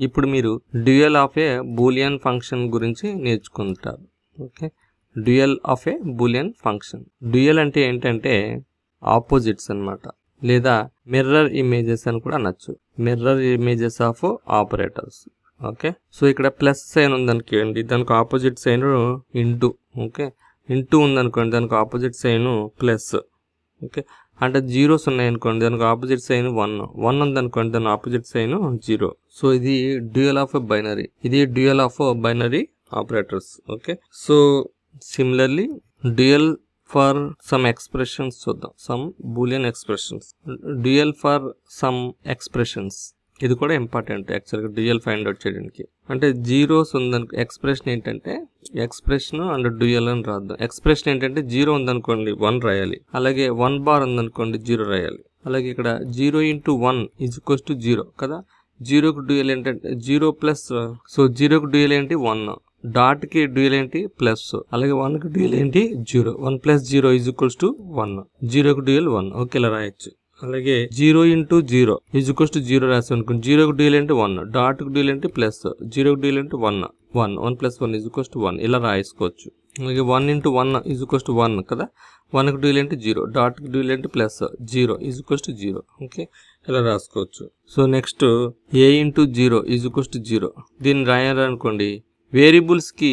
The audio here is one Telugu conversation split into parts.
ఇప్పుడు మీరు dual of A Boolean function గురించి నేర్చుకుంటారు. Okay, dual of A Boolean function. Dual అంటే ఏంటంటే ఆపోజిట్స్ అన్నమాట, లేదా మిర్రర్ ఇమేజెస్ అని కూడా అనొచ్చు. Mirror images of operators. Okay, so ఇక్కడ ప్లస్ సైన్ ఉందనుకోండి, దానికి opposite sign into. Okay, into ఉందనుకోండి, దానికి ఆపోజిట్ సైన్ ప్లస్. ఓకే, అంటే జీరోస్ ఉన్నాయనుకోండి, దానికి ఆపోజిట్ సైన్ 1. 1 ఉందనుకోండి, దాని ఆపోజిట్ సైన్ 0. సో ఇది డ్యూయల్ ఆఫ్ బైనరీ. ఇది dual of binary operators. Okay, so similarly dual for some expressions చూద్దాం. Some Boolean expressions, dual for some expressions. ఇది కూడా ఇంపార్టెంట్ యాక్చువల్గా డ్యూయల్ ఫైండ్ అవుట్ చేయడానికి. అంటే జీరోస్ ఉందనుకో, ఎక్స్ప్రెషన్ ఏంటంటే ఎక్స్ప్రెషన్ అండ్ డ్యూయల్ అని రాద్దాం. ఎక్స్ప్రెషన్ ఏంటంటే 0 ఉందనుకోండి 1 రాయాలి, అలాగే 1 బార్ ఉందనుకోండి 0 రాయాలి. అలాగే ఇక్కడ 0 × 1 = 0 కదా. 0కు డ్యూయల్ ఏంటంటే 0 ప్లస్. సో 0కు డ్యూయల్ ఏంటి 1, డాట్కి డ్యూయల్ ఏంటి ప్లస్, అలాగే 1కి డ్యూయల్ ఏంటి 0. 1 + 0 = 1. 0కు డ్యూయల్ 1. ఓకే, ఇలా రాయొచ్చు. అలాగే 0 × 0 = 0 రాసి అనుకోండి. 0కు డ్యూయల్ ఏంటి 1, డాట్కు డ్యూయల్ ఏంటి ప్లస్, 0కు డ్యూయల్ ఏంటి 1. 1 + 1 = 1. ఇలా రాసుకోవచ్చు. అలాగే 1 × 1 = 1 కదా. 1కు డ్యూయల్ ఏంటి 0, డాట్కి డ్యూయల్ ఏంటి ప్లస్, 0 = 0. ఓకే, ఇలా రాసుకోవచ్చు. So next a × 0 = 0. దీన్ని రాయాలనుకోండి, వేరియబుల్స్కి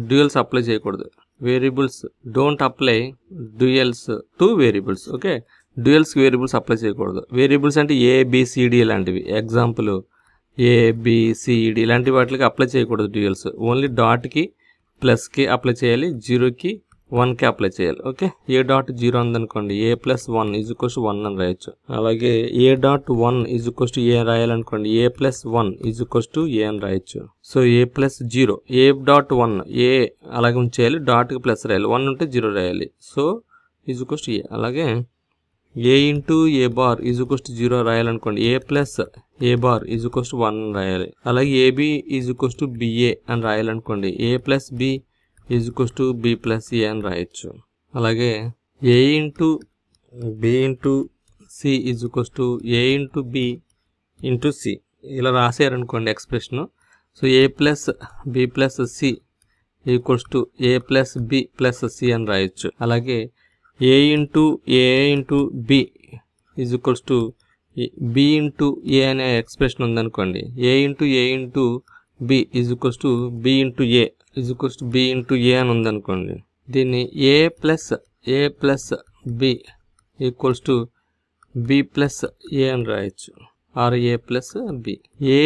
డ్యూయల్స్ అప్లై చేయకూడదు. Variables don't apply duals to variables. Okay, డ్యూయల్స్కి వేరియబుల్స్ అప్లై చేయకూడదు. వేరియబుల్స్ అంటే ABCD లాంటివి, ఎగ్జాంపుల్ ABCD ఇలాంటి వాటికి అప్లై చేయకూడదు డ్యూయల్స్. ఓన్లీ డాట్కి ప్లస్కి అప్లై చేయాలి, 0కి 1కి అప్లై చేయాలి. ఓకే, A.0 ఉందనుకోండి, A + 1 = 1 అని రాయొచ్చు. అలాగే A.1 = A రాయాలనుకోండి, A + 1 = A అని రాయొచ్చు. సో A + 0, A.1 A అలాగే ఉంచేయాలి, డాట్కి ప్లస్ రాయాలి, 1 ఉంటే 0 రాయాలి. So = A. అలాగే A × A bar = 0 రాయాలనుకోండి, A + A bar = 1 అని రాయాలి. అలాగే AB = BA అని రాయాలనుకోండి, A + B = B + A అని రాయొచ్చు. అలాగే A × B × C = A × B × C ఇలా రాసారనుకోండి expression. So A + B + C = A + B + C అని రాయొచ్చు. అలాగే A × B = B × A అనే ఎక్స్ప్రెషన్ ఉందనుకోండి, A × B = B × A B × A అని ఉందనుకోండి. దీన్ని A + B = B + A అని రాయొచ్చు, or A + B. A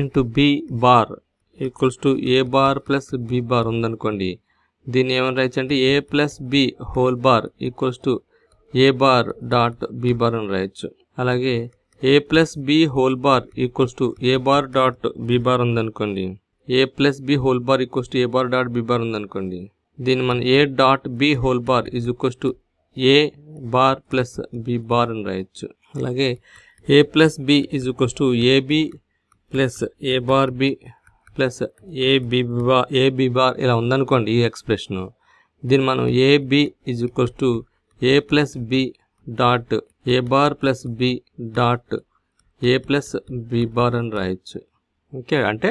× B bar = A bar + B bar ఉందనుకోండి. దీన్ని ఏమని రాయొచ్చు అంటే A + B whole bar = A bar dot B bar అని రాయొచ్చు. అలాగే A + B whole bar = A bar dot B bar ఉందనుకోండి. A + B whole bar = A bar dot B bar ఉందనుకోండి. దీన్ని మనం A dot B whole bar = A bar + B bar అని రాయొచ్చు. అలాగే A + B = AB + A bar B + AB bar ఇలా ఉందనుకోండి ఈ ఎక్స్ప్రెషన్. దీన్ని మనం AB = A + B dot A bar + B dot A + B bar అని రాయొచ్చు. ఓకే, అంటే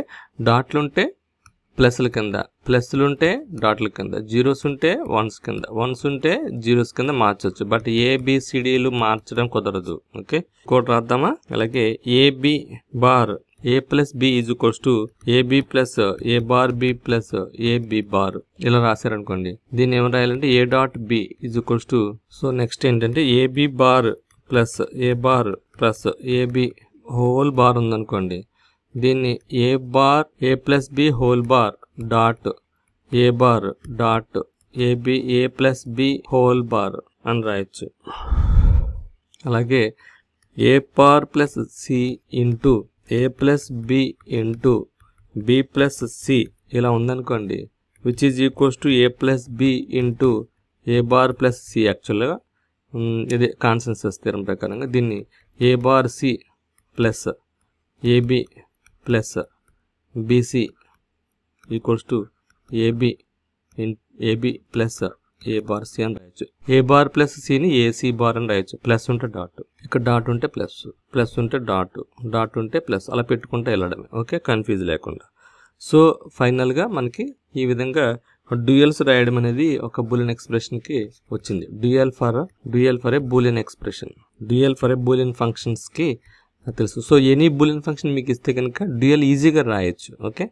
డాట్లు ఉంటే ప్లస్ల కింద, ప్లస్లు ఉంటే డాట్ల కింద, జీరోస్ ఉంటే వన్స్ కింద, వన్స్ ఉంటే జీరోస్ కింద మార్చవచ్చు. బట్ ABCDలు మార్చడం కుదరదు. ఓకే, కోడ్ రాద్దామా. అలాగే AB bar A + B = AB + A bar B + AB bar ఇలా రాశారనుకోండి. దీన్ని ఏమైనా రాయాలంటే A dot B = so next ఏంటంటే AB bar + A bar + AB whole bar ఉందనుకోండి. దీన్ని A + B whole bar dot A bar dot A + B whole bar అని రాయొచ్చు. అలాగే A bar + C into A + B into B + C ఇలా ఉందనుకోండి, which is equals to A + B into A bar + C. యాక్చువల్గా ఇది కాన్సెన్సస్ థియరం ప్రకారంగా దీన్ని A bar C plus AB plus BC = AB plus A bar C అని రాయొచ్చు. A బార్ + Cని AC బార్ అని రాయొచ్చు, ప్లస్ ఉంటే డాట్. ఇక్కడ డాట్ ఉంటే ప్లస్, ప్లస్ ఉంటే డాట్, డాట్ ఉంటే ప్లస్, అలా పెట్టుకుంటూ వెళ్ళడమే. ఓకే, కన్ఫ్యూజ్ లేకుండా. సో ఫైనల్గా మనకి ఈ విధంగా డ్యూయల్స్ రాయడం అనేది ఒక బూలియన్ ఎక్స్ప్రెషన్కి వచ్చింది. Dual for a Boolean expression, dual for a Boolean ఫంక్షన్స్కి తెలుసు. సో ఎనీ బూలియన్ ఫంక్షన్ మీకు ఇస్తే కనుక డ్యూయల్ ఈజీగా రాయొచ్చు. ఓకే.